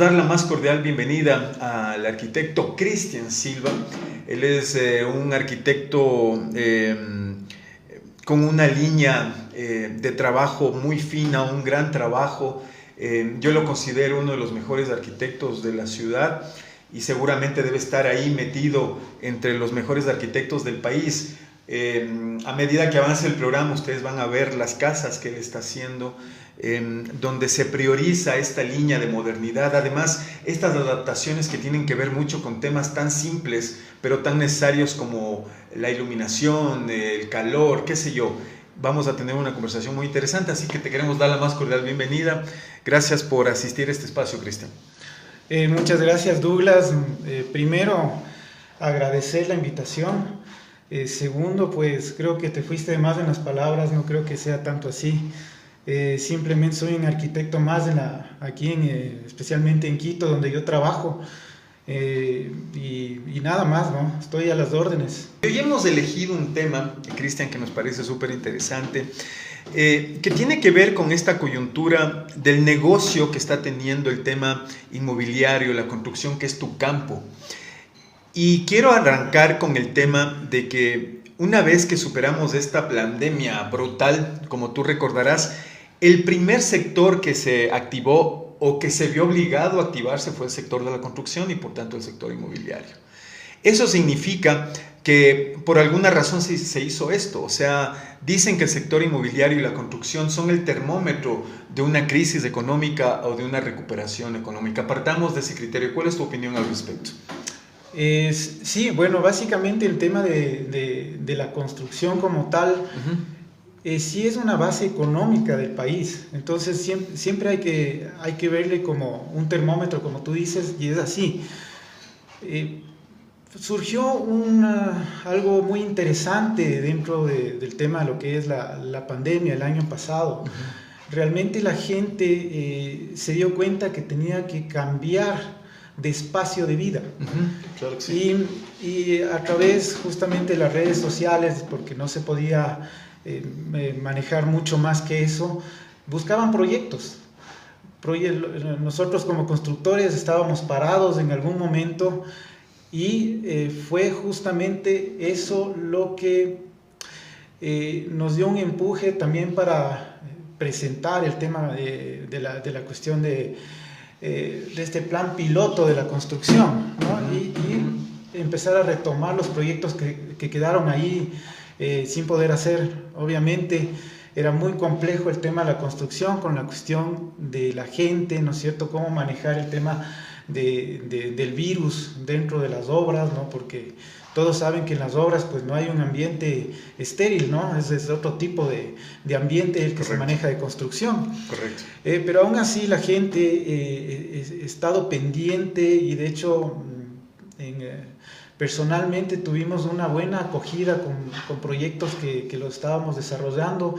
dar la más cordial bienvenida al arquitecto Cristian Silva. Él es un arquitecto con una línea de trabajo muy fina, un gran trabajo. Yo lo considero uno de los mejores arquitectos de la ciudad y seguramente debe estar ahí metido entre los mejores arquitectos del país. A medida que avance el programa, ustedes van a ver las casas que él está haciendo, donde se prioriza esta línea de modernidad. Además, estas adaptaciones que tienen que ver mucho con temas tan simples, pero tan necesarios como la iluminación, el calor, qué sé yo. Vamos a tener una conversación muy interesante, así que te queremos dar la más cordial bienvenida. Gracias por asistir a este espacio, Cristian. Muchas gracias, Douglas. Primero, agradecer la invitación. Segundo, pues creo que te fuiste de más en las palabras, no creo que sea tanto así. Simplemente soy un arquitecto más aquí, especialmente en Quito, donde yo trabajo. Y nada más, ¿no? Estoy a las órdenes. Hoy hemos elegido un tema, Cristian, que nos parece súper interesante, que tiene que ver con esta coyuntura del negocio que está teniendo el tema inmobiliario, la construcción, que es tu campo. Y quiero arrancar con el tema de que una vez que superamos esta pandemia brutal, como tú recordarás, el primer sector que se activó o que se vio obligado a activarse fue el sector de la construcción y por tanto el sector inmobiliario. Eso significa que por alguna razón se hizo esto, o sea, dicen que el sector inmobiliario y la construcción son el termómetro de una crisis económica o de una recuperación económica. Partamos de ese criterio. ¿Cuál es tu opinión al respecto? Sí, bueno, básicamente el tema de la construcción como tal, sí es una base económica del país. Entonces siempre hay que verle como un termómetro, como tú dices, y es así. Surgió algo muy interesante dentro del tema de lo que es la pandemia el año pasado. Realmente la gente se dio cuenta que tenía que cambiar de espacio de vida. Claro que sí. Y a través justamente de las redes sociales, porque no se podía manejar mucho más que eso, buscaban proyectos. Nosotros como constructores estábamos parados en algún momento y fue justamente eso lo que nos dio un empuje también para presentar el tema de la cuestión de este plan piloto de la construcción, ¿no? Y empezar a retomar los proyectos que quedaron ahí sin poder hacer. Obviamente era muy complejo el tema de la construcción con la cuestión de la gente, ¿no es cierto? Cómo manejar el tema del virus dentro de las obras, ¿no? Porque todos saben que en las obras pues no hay un ambiente estéril, ¿no? Es otro tipo de ambiente el que Correcto. Se maneja de construcción. Correcto. Pero aún así la gente ha estado pendiente y de hecho personalmente tuvimos una buena acogida con proyectos que lo estábamos desarrollando.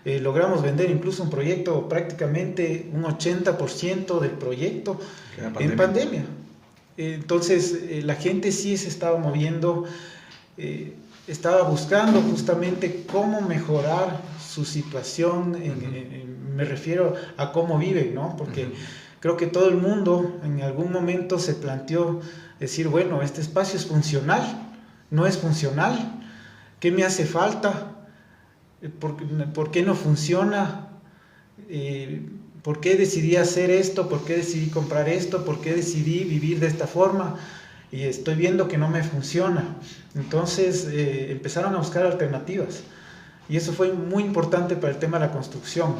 Logramos vender incluso un proyecto, prácticamente un 80% del proyecto en pandemia. Entonces la gente sí se estaba moviendo, estaba buscando justamente cómo mejorar su situación, me refiero a cómo viven, ¿no? Porque creo que todo el mundo en algún momento se planteó decir, bueno, este espacio es funcional, no es funcional, ¿qué me hace falta? ¿Por qué no funciona? ¿Por qué decidí hacer esto? ¿Por qué decidí comprar esto? ¿Por qué decidí vivir de esta forma? Y estoy viendo que no me funciona. Entonces empezaron a buscar alternativas. Y eso fue muy importante para el tema de la construcción.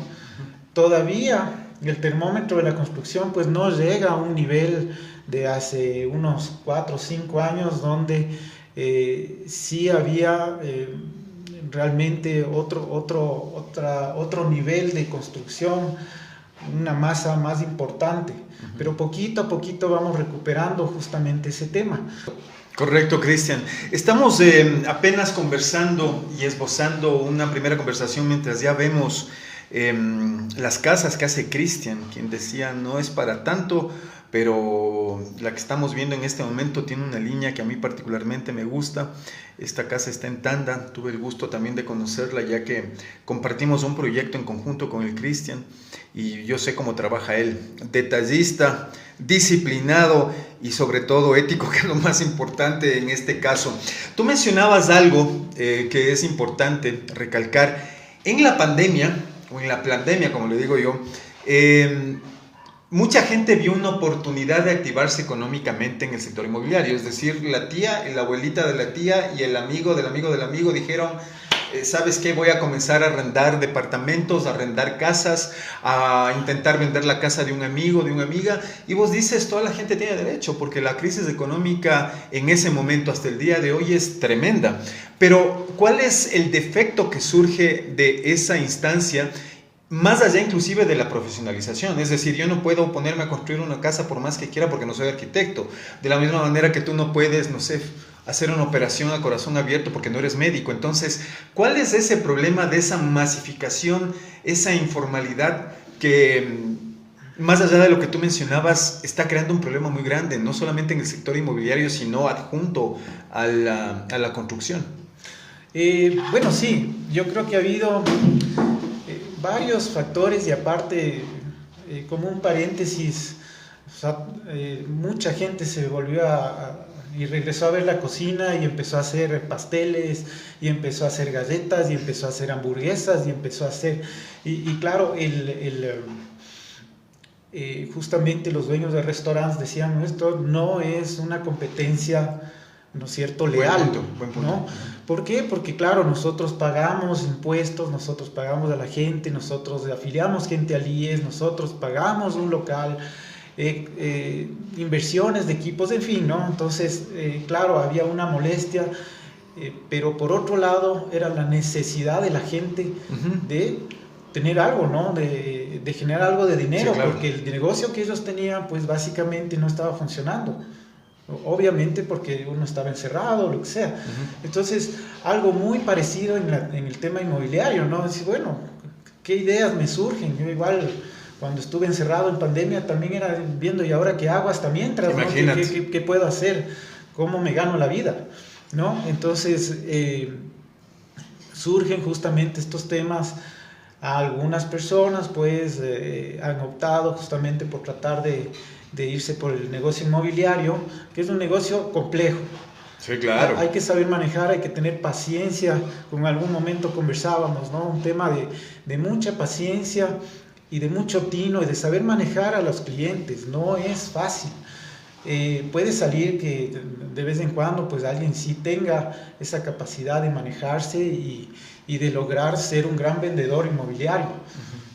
Todavía el termómetro de la construcción pues no llega a un nivel de hace unos 4 o 5 años donde sí había realmente otro nivel de construcción, una masa más importante, pero poquito a poquito vamos recuperando justamente ese tema. Correcto, Cristian. Estamos apenas conversando y esbozando una primera conversación mientras ya vemos las casas que hace Cristian, quien decía no es para tanto, pero la que estamos viendo en este momento tiene una línea que a mí particularmente me gusta. Esta casa está en Tanda, tuve el gusto también de conocerla ya que compartimos un proyecto en conjunto con el Cristian y yo sé cómo trabaja él, detallista, disciplinado y sobre todo ético, que es lo más importante en este caso. Tú mencionabas algo que es importante recalcar. En la pandemia, o en la plandemia como le digo yo, mucha gente vio una oportunidad de activarse económicamente en el sector inmobiliario, es decir, la tía, la abuelita de la tía y el amigo del amigo del amigo dijeron, ¿sabes qué? Voy a comenzar a arrendar departamentos, a arrendar casas, a intentar vender la casa de un amigo, de una amiga, y vos dices, toda la gente tiene derecho, porque la crisis económica en ese momento hasta el día de hoy es tremenda. Pero, ¿cuál es el defecto que surge de esa instancia? Más allá inclusive de la profesionalización, es decir, yo no puedo ponerme a construir una casa por más que quiera porque no soy arquitecto, de la misma manera que tú no puedes, no sé, hacer una operación a corazón abierto porque no eres médico. Entonces, ¿cuál es ese problema de esa masificación, esa informalidad que, más allá de lo que tú mencionabas, está creando un problema muy grande, no solamente en el sector inmobiliario, sino adjunto a la construcción? Bueno, sí, yo creo que ha habido varios factores y aparte, como un paréntesis, o sea, mucha gente se volvió y regresó a ver la cocina y empezó a hacer pasteles y empezó a hacer galletas y empezó a hacer hamburguesas y empezó a hacer, y claro, justamente los dueños de restaurantes decían, esto no es una competencia, ¿no es cierto?, leal, buen punto. ¿no? ¿Por qué? Porque claro, nosotros pagamos impuestos, nosotros pagamos a la gente, nosotros afiliamos gente al IES, nosotros pagamos un local, inversiones de equipos, en fin, ¿no? Entonces, claro, había una molestia, pero por otro lado era la necesidad de la gente de tener algo, ¿no? De generar algo de dinero, sí, claro, porque el negocio que ellos tenían, pues básicamente no estaba funcionando. Obviamente porque uno estaba encerrado, lo que sea. Entonces, algo muy parecido en el tema inmobiliario, ¿no? Decir, bueno, ¿qué ideas me surgen? Yo igual, cuando estuve encerrado en pandemia, también era viendo, ¿y ahora qué hago hasta mientras? Imagínate. ¿no? ¿Qué puedo hacer? ¿Cómo me gano la vida? ¿No? Entonces, surgen justamente estos temas. A algunas personas, pues, han optado justamente por tratar de irse por el negocio inmobiliario, que es un negocio complejo. Sí, claro. Hay que saber manejar, hay que tener paciencia, como en algún momento conversábamos, ¿no? Un tema de mucha paciencia y de mucho tino y de saber manejar a los clientes, no es fácil. Puede salir que de vez en cuando pues alguien sí tenga esa capacidad de manejarse y de lograr ser un gran vendedor inmobiliario,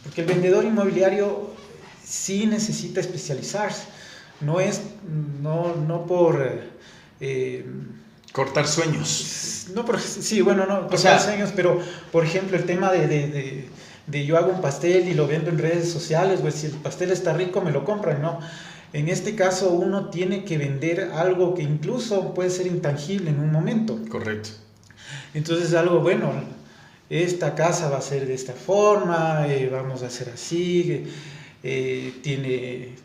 porque el vendedor inmobiliario sí necesita especializarse, no por cortar sueños. No, pero sí, bueno, no cortar sueños, pero por ejemplo el tema de yo hago un pastel y lo vendo en redes sociales, pues si el pastel está rico me lo compran, ¿no? En este caso uno tiene que vender algo que incluso puede ser intangible en un momento. Correcto. Entonces algo, bueno, esta casa va a ser de esta forma, vamos a hacer así, tiene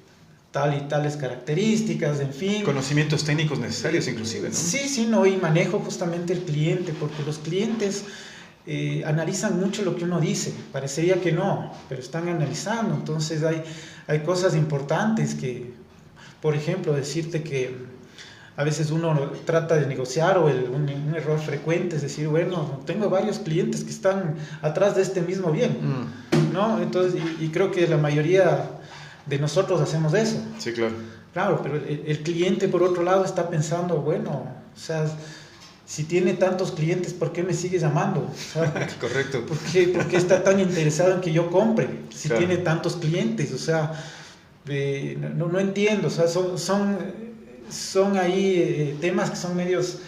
tal y tales características, en fin. Conocimientos técnicos necesarios inclusive, ¿no? Sí, no, y manejo justamente el cliente, porque los clientes analizan mucho lo que uno dice, parecería que no, pero están analizando, entonces hay cosas importantes que, por ejemplo, decirte que a veces uno trata de negociar o un error frecuente es decir, bueno, tengo varios clientes que están atrás de este mismo bien, ¿no? Entonces, y creo que la mayoría de nosotros hacemos eso. Sí, claro. Claro, pero el cliente por otro lado está pensando, bueno, o sea, si tiene tantos clientes, ¿por qué me sigue llamando? O sea, correcto. ¿Por qué está tan interesado en que yo compre? Si claro, tiene tantos clientes, o sea, no entiendo, o sea, son ahí temas que son medios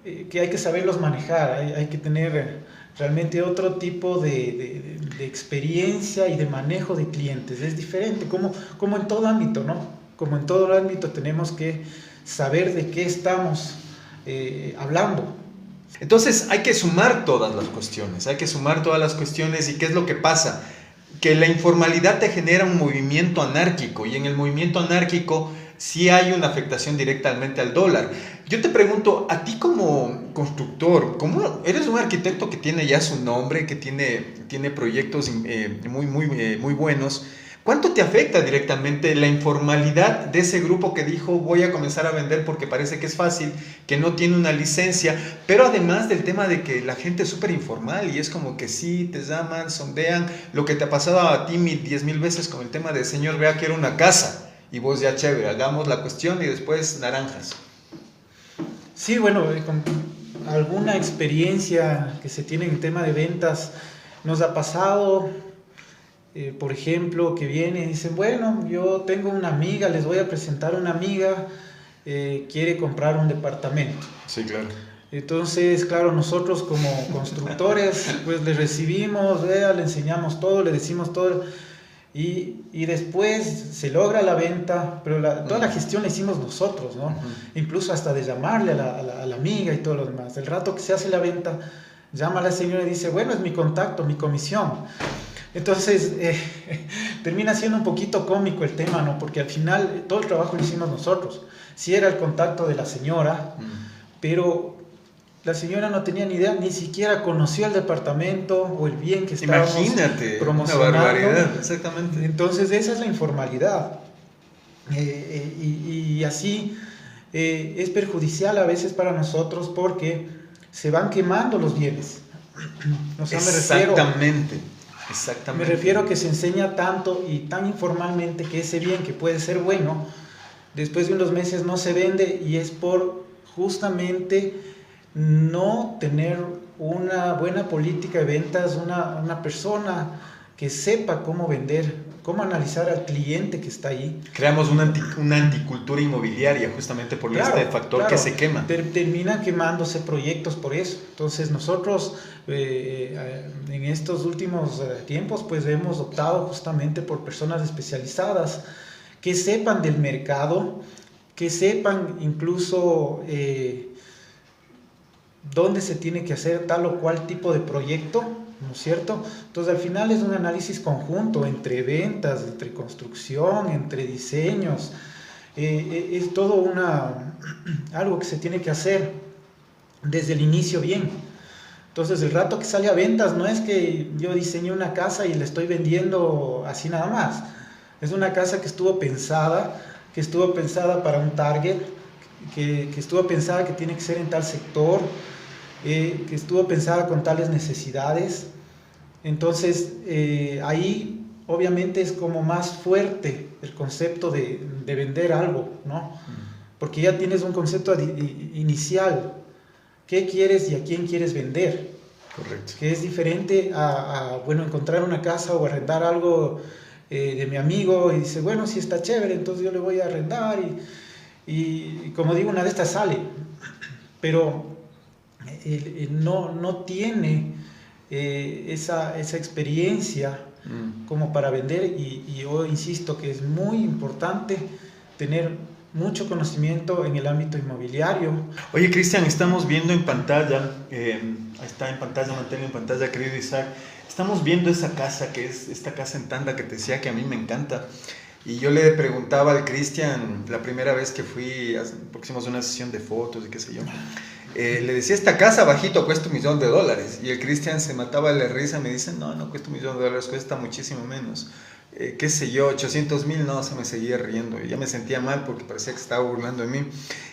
que hay que saberlos manejar, hay que tener realmente otro tipo de experiencia y de manejo de clientes, es diferente, como en todo ámbito, ¿no? Como en todo ámbito tenemos que saber de qué estamos hablando. Entonces hay que sumar todas las cuestiones, y ¿qué es lo que pasa? que la informalidad te genera un movimiento anárquico, y en el movimiento anárquico sí hay una afectación directamente al dólar. Yo te pregunto, a ti como constructor, como eres un arquitecto que tiene ya su nombre, que tiene proyectos muy buenos, ¿cuánto te afecta directamente la informalidad de ese grupo que dijo voy a comenzar a vender porque parece que es fácil, que no tiene una licencia, pero además del tema de que la gente es súper informal y es como que sí, te llaman, sondean, lo que te ha pasado a ti 10,000 veces con el tema de señor, vea que era una casa y vos ya chévere, hagamos la cuestión y después naranjas? Sí, bueno, con alguna experiencia que se tiene en tema de ventas nos ha pasado. Por ejemplo, que viene y dicen, bueno, yo tengo una amiga, les voy a presentar a una amiga, quiere comprar un departamento. Sí, claro. Entonces, claro, nosotros como constructores, pues le recibimos, le enseñamos todo, le decimos todo, y después se logra la venta, pero toda la gestión la hicimos nosotros, ¿no? Incluso hasta de llamarle a la amiga y todo lo demás. El rato que se hace la venta, llama a la señora y dice, bueno, es mi contacto, mi comisión. Entonces, termina siendo un poquito cómico el tema, ¿no? Porque al final todo el trabajo lo hicimos nosotros. Sí era el contacto de la señora, pero la señora no tenía ni idea, ni siquiera conoció el departamento o el bien que estábamos promocionando. Una barbaridad, exactamente. Entonces, esa es la informalidad. Y así es perjudicial a veces para nosotros porque se van quemando los bienes. O sea, Exactamente. Me refiero a que se enseña tanto y tan informalmente que ese bien que puede ser bueno, después de unos meses no se vende, y es por justamente no tener una buena política de ventas, una persona que sepa cómo vender, cómo analizar al cliente que está ahí. Creamos una anticultura inmobiliaria justamente por este factor que se quema. Terminan quemándose proyectos por eso. Entonces nosotros en estos últimos tiempos pues hemos optado justamente por personas especializadas que sepan del mercado, que sepan incluso dónde se tiene que hacer tal o cual tipo de proyecto, ¿no es cierto? Entonces al final es un análisis conjunto entre ventas, entre construcción, entre diseños, es todo algo que se tiene que hacer desde el inicio bien. Entonces el rato que sale a ventas no es que yo diseñé una casa y la estoy vendiendo así nada más, es una casa que estuvo pensada para un target, que estuvo pensada que tiene que ser en tal sector, que estuvo pensada con tales necesidades. Entonces ahí obviamente es como más fuerte el concepto de vender algo, ¿no? Porque ya tienes un concepto inicial, qué quieres y a quién quieres vender. Correcto. Que es diferente bueno, encontrar una casa o arrendar algo de mi amigo y dice, bueno, si está chévere, entonces yo le voy a arrendar y como digo, una de estas sale, pero no tiene esa experiencia como para vender, y yo insisto que es muy importante tener mucho conocimiento en el ámbito inmobiliario. Oye, Cristian, estamos viendo en pantalla, ahí está en pantalla, mantengo en pantalla, querido Isaac, estamos viendo esa casa, que es esta casa en Tanda que te decía que a mí me encanta. Y yo le preguntaba al Cristian la primera vez que fui, porque hicimos una sesión de fotos y qué sé yo, le decía, esta casa bajito cuesta $1,000,000, y el Cristian se mataba de la risa, me dice, no cuesta $1,000,000, cuesta muchísimo menos, qué sé yo, 800,000, no, se me seguía riendo, y ya me sentía mal porque parecía que estaba burlando de mí.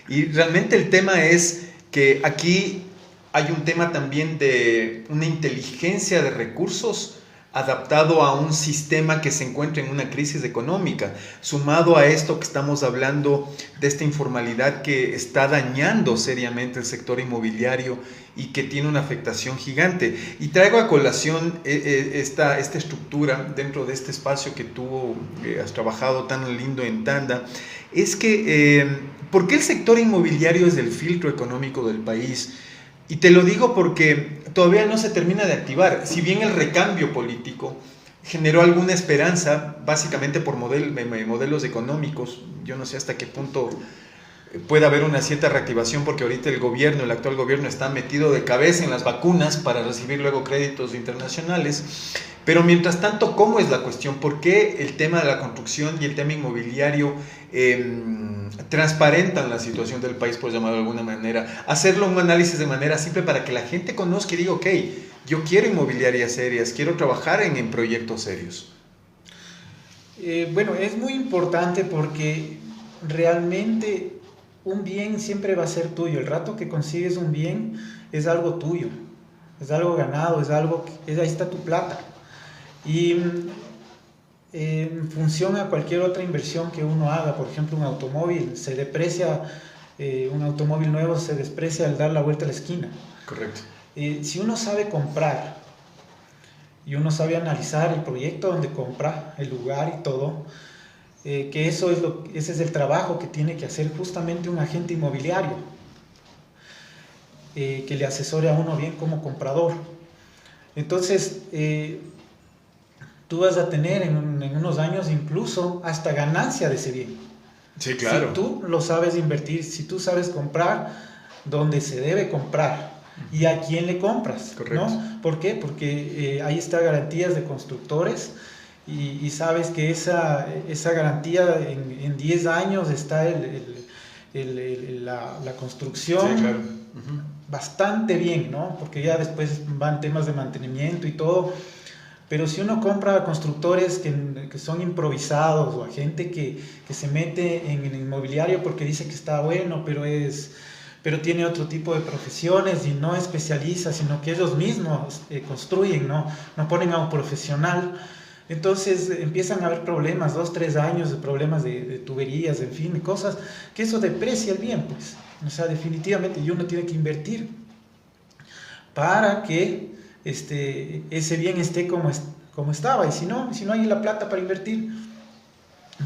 Y realmente el tema es que aquí hay un tema también de una inteligencia de recursos adaptado a un sistema que se encuentra en una crisis económica, sumado a esto que estamos hablando de esta informalidad que está dañando seriamente el sector inmobiliario y que tiene una afectación gigante. Y traigo a colación esta estructura dentro de este espacio que tú has trabajado tan lindo en Tanda, es que ¿por qué el sector inmobiliario es el filtro económico del país? Y te lo digo porque todavía no se termina de activar. Si bien el recambio político generó alguna esperanza, básicamente por modelos económicos, yo no sé hasta qué punto puede haber una cierta reactivación porque ahorita el actual gobierno está metido de cabeza en las vacunas para recibir luego créditos internacionales. Pero mientras tanto, ¿cómo es la cuestión? ¿Por qué el tema de la construcción y el tema inmobiliario transparentan la situación del país, por llamarlo de alguna manera? Hacerlo un análisis de manera simple para que la gente conozca y diga, ok, yo quiero inmobiliarias serias, quiero trabajar en proyectos serios. Bueno, es muy importante porque realmente un bien siempre va a ser tuyo. El rato que consigues un bien es algo tuyo, es algo ganado, es algo ahí está tu plata. Y en función a cualquier otra inversión que uno haga, por ejemplo un automóvil, se deprecia, un automóvil nuevo se desprecia al dar la vuelta a la esquina. Correcto. Si uno sabe comprar y uno sabe analizar el proyecto donde compra, el lugar y todo, que ese es el trabajo que tiene que hacer justamente un agente inmobiliario, que le asesore a uno bien como comprador. Entonces, tú vas a tener en unos años incluso hasta ganancia de ese bien. Sí, claro. Si tú lo sabes invertir, si tú sabes comprar donde se debe comprar y a quién le compras. Correcto. ¿No? ¿Por qué? Porque ahí está garantías de constructores y sabes que esa garantía en 10 años está la construcción. Sí, claro. Bastante bien, ¿no? Porque ya después van temas de mantenimiento y todo. Pero si uno compra a constructores que son improvisados o a gente que se mete en el inmobiliario porque dice que está bueno, pero tiene otro tipo de profesiones y no especializa, sino que ellos mismos construyen, ¿no? No ponen a un profesional. Entonces empiezan a haber problemas, 2, 3 años de problemas de tuberías, en fin, de cosas, que eso deprecia el bien, pues. O sea, definitivamente, y uno tiene que invertir para que ese bien esté como estaba, y si no hay la plata para invertir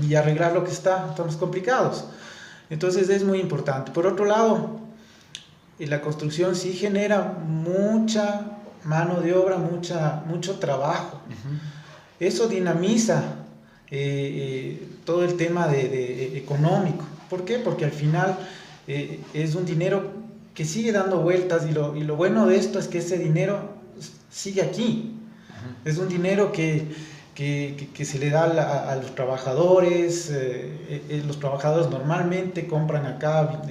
y arreglar lo que estamos complicados. Entonces es muy importante. Por otro lado, la construcción sí genera mucha mano de obra, mucho trabajo. Eso dinamiza todo el tema de económico. ¿Por qué? Porque al final es un dinero que sigue dando vueltas y lo bueno de esto es que ese dinero sigue aquí. Es un dinero que se le da a los trabajadores. Los trabajadores normalmente compran acá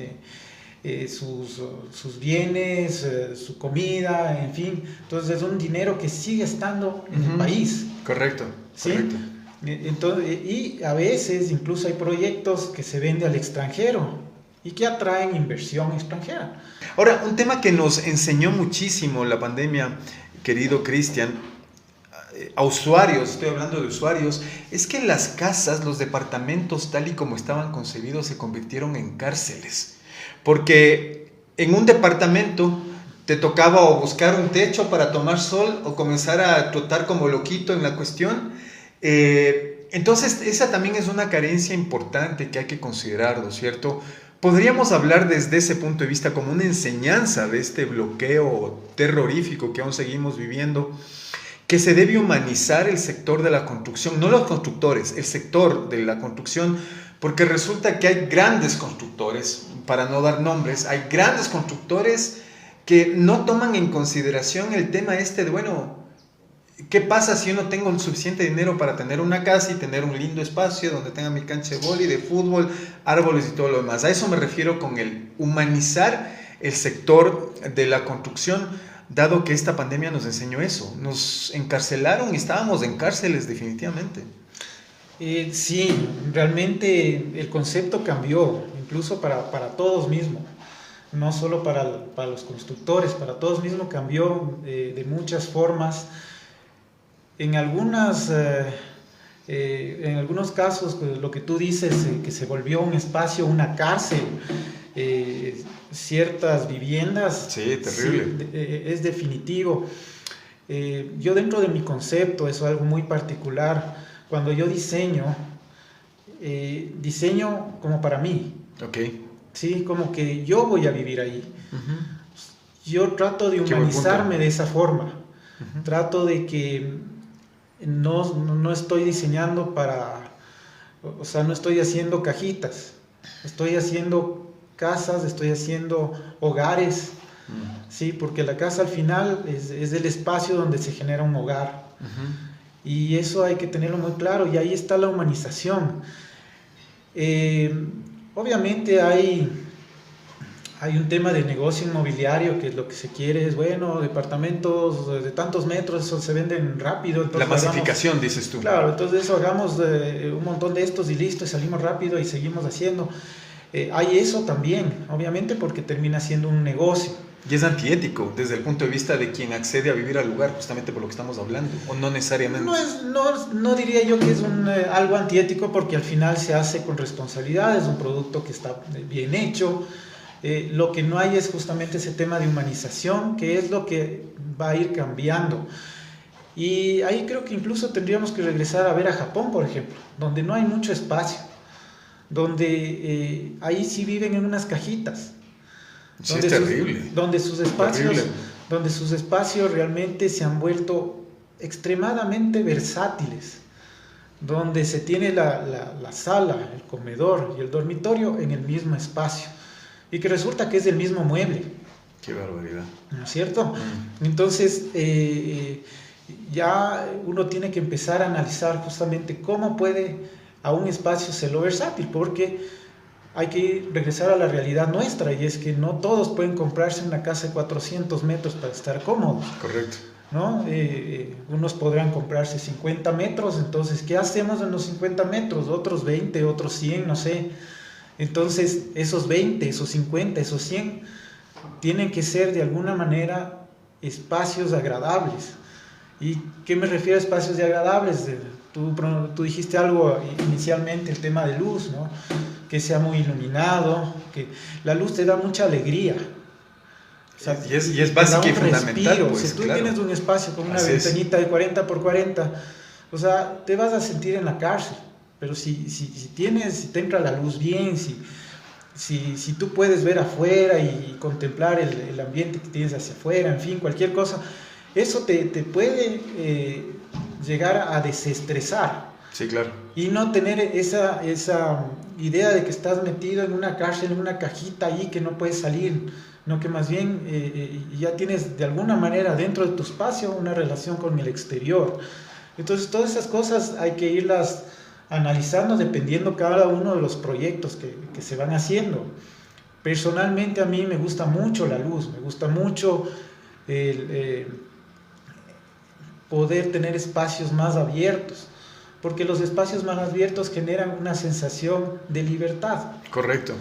sus bienes, su comida, en fin. Entonces es un dinero que sigue estando en el país. Correcto, ¿sí? Correcto. Entonces, y a veces incluso hay proyectos que se venden al extranjero y que atraen inversión extranjera. Ahora, un tema que nos enseñó muchísimo la pandemia, querido Cristian, a usuarios, estoy hablando de usuarios, es que las casas, los departamentos tal y como estaban concebidos se convirtieron en cárceles. Porque en un departamento te tocaba o buscar un techo para tomar sol o comenzar a trotar como loquito en la cuestión. Entonces esa también es una carencia importante que hay que considerar, ¿no es cierto? Podríamos hablar desde ese punto de vista como una enseñanza de este bloqueo terrorífico que aún seguimos viviendo, que se debe humanizar el sector de la construcción, no los constructores, el sector de la construcción, porque resulta que hay grandes constructores, para no dar nombres, hay grandes constructores que no toman en consideración el tema de, bueno, ¿qué pasa si yo no tengo el suficiente dinero para tener una casa y tener un lindo espacio donde tenga mi cancha de vóley, de fútbol, árboles y todo lo demás? A eso me refiero con el humanizar el sector de la construcción, dado que esta pandemia nos enseñó eso. Nos encarcelaron y estábamos en cárceles definitivamente. Sí, realmente el concepto cambió, incluso para todos mismos, no solo para los constructores, para todos mismos cambió de muchas formas. En algunos casos, pues, lo que tú dices, que se volvió un espacio, una cárcel, ciertas viviendas, sí, terrible. Sí, es definitivo. Yo dentro de mi concepto, eso es algo muy particular. Cuando yo diseño como para mí. Okay. Sí, como que yo voy a vivir ahí. Yo trato de humanizarme de esa forma. Trato de que no estoy diseñando no estoy haciendo cajitas. Estoy haciendo casas, estoy haciendo hogares, ¿sí? Porque la casa al final es el espacio donde se genera un hogar. Y eso hay que tenerlo muy claro, y ahí está la humanización. Obviamente hay un tema de negocio inmobiliario, que lo que se quiere es, bueno, departamentos de tantos metros, eso se venden rápido. La masificación, dices tú. Claro, entonces eso, hagamos un montón de estos y listo, y salimos rápido y seguimos haciendo. Hay eso también, obviamente, porque termina siendo un negocio. Y es antiético desde el punto de vista de quien accede a vivir al lugar, justamente por lo que estamos hablando, o no necesariamente. No diría yo que es algo antiético, porque al final se hace con responsabilidad, es un producto que está bien hecho. Lo que no hay es justamente ese tema de humanización, que es lo que va a ir cambiando. Y ahí creo que incluso tendríamos que regresar a ver a Japón, por ejemplo, donde no hay mucho espacio, donde ahí sí viven en unas cajitas. Sí, es terrible. Donde sus espacios realmente se han vuelto extremadamente versátiles, donde se tiene la sala, el comedor y el dormitorio en el mismo espacio, y que resulta que es el mismo mueble. Qué barbaridad. ¿No es cierto? Entonces, ya uno tiene que empezar a analizar justamente cómo puede a un espacio serlo versátil, porque hay que regresar a la realidad nuestra, y es que no todos pueden comprarse una casa de 400 metros para estar cómodos. Correcto. ¿No? Unos podrán comprarse 50 metros, entonces, ¿qué hacemos en los 50 metros? Otros 20, otros 100, no sé. Entonces, esos 20, esos 50, esos 100, tienen que ser de alguna manera espacios agradables. ¿Y qué me refiero a espacios agradables? Tú dijiste algo inicialmente, el tema de luz, ¿no? Que sea muy iluminado, que la luz te da mucha alegría. O sea, y es básico y fundamental. Pues, si tú claro, tienes un espacio con una así ventanita de 40 por 40, o sea, te vas a sentir en la cárcel. Pero si te entra la luz bien, si tú puedes ver afuera y contemplar el ambiente que tienes hacia afuera, en fin, cualquier cosa, eso te puede llegar a desestresar. Sí, claro. Y no tener esa idea de que estás metido en una cárcel, en una cajita ahí que no puedes salir, no, que más bien ya tienes de alguna manera dentro de tu espacio una relación con el exterior. Entonces todas esas cosas hay que irlas analizando dependiendo cada uno de los proyectos que se van haciendo. Personalmente a mí me gusta mucho la luz, me gusta mucho poder tener espacios más abiertos, porque los espacios más abiertos generan una sensación de libertad. Correcto.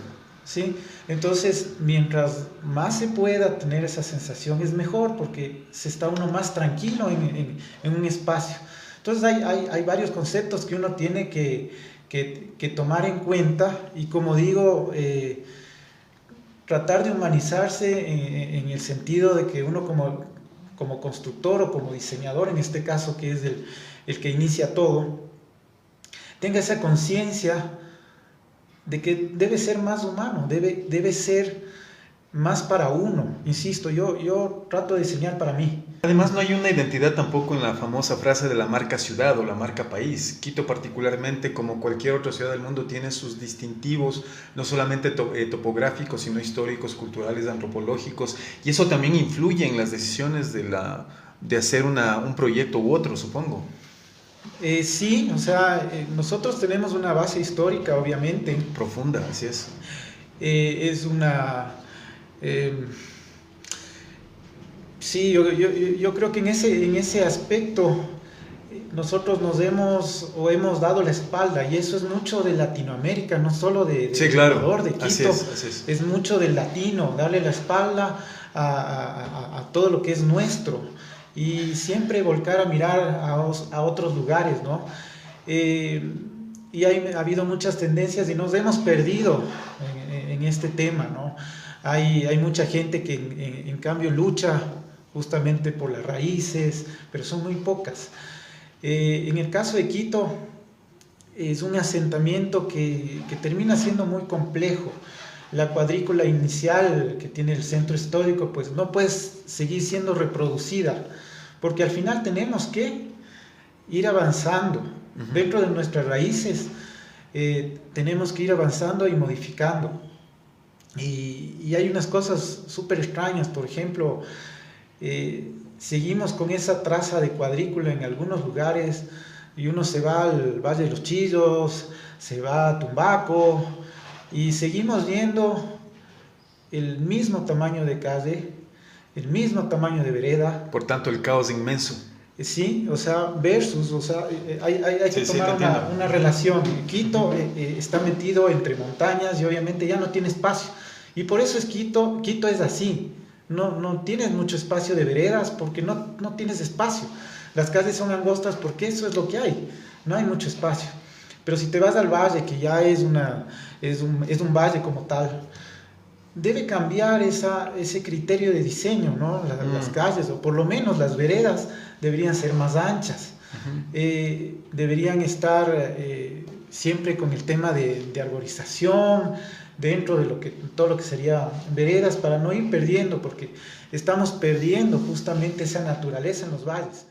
¿Sí? Entonces, mientras más se pueda tener esa sensación, es mejor, porque se está uno más tranquilo en un espacio. Entonces, hay varios conceptos que uno tiene que tomar en cuenta, y como digo, tratar de humanizarse en el sentido de que uno como constructor o como diseñador, en este caso, que es el que inicia todo, tenga esa conciencia de que debe ser más humano, debe ser más para uno. Insisto, yo trato de diseñar para mí. Además, no hay una identidad tampoco en la famosa frase de la marca ciudad o la marca país. Quito particularmente, como cualquier otra ciudad del mundo, tiene sus distintivos, no solamente topográficos, sino históricos, culturales, antropológicos, y eso también influye en las decisiones de hacer un proyecto u otro, supongo. Sí, o sea, nosotros tenemos una base histórica, obviamente. Profunda, así es. Es una... sí, yo creo que en ese aspecto nosotros hemos dado la espalda, y eso es mucho de Latinoamérica, no solo de sí, claro. Ecuador, de Quito. Así es. Es mucho del latino, darle la espalda a todo lo que es nuestro, y siempre volcar a mirar a otros lugares, ¿no? Y ha habido muchas tendencias y nos hemos perdido en este tema, ¿no? Hay mucha gente que en cambio lucha justamente por las raíces, pero son muy pocas. En el caso de Quito, es un asentamiento que termina siendo muy complejo. La cuadrícula inicial que tiene el centro histórico, pues no puede seguir siendo reproducida, porque al final tenemos que ir avanzando. Dentro de nuestras raíces tenemos que ir avanzando y modificando. y hay unas cosas súper extrañas. Por ejemplo, seguimos con esa traza de cuadrícula en algunos lugares, y uno se va al Valle de los Chillos, se va a Tumbaco, y seguimos viendo el mismo tamaño de calle, el mismo tamaño de vereda. Por tanto, el caos inmenso. Sí, o sea, versus, o sea, hay que tomar una relación. Quito está metido entre montañas y obviamente ya no tiene espacio. Y por eso es Quito es así. No tienes mucho espacio de veredas porque no tienes espacio. Las calles son angostas porque eso es lo que hay. No hay mucho espacio. Pero si te vas al valle, que ya es un valle como tal, debe cambiar ese criterio de diseño, ¿no? Las calles, o por lo menos las veredas, deberían ser más anchas. Deberían estar siempre con el tema de arborización dentro de todo lo que sería veredas, para no ir perdiendo, porque estamos perdiendo justamente esa naturaleza en los valles.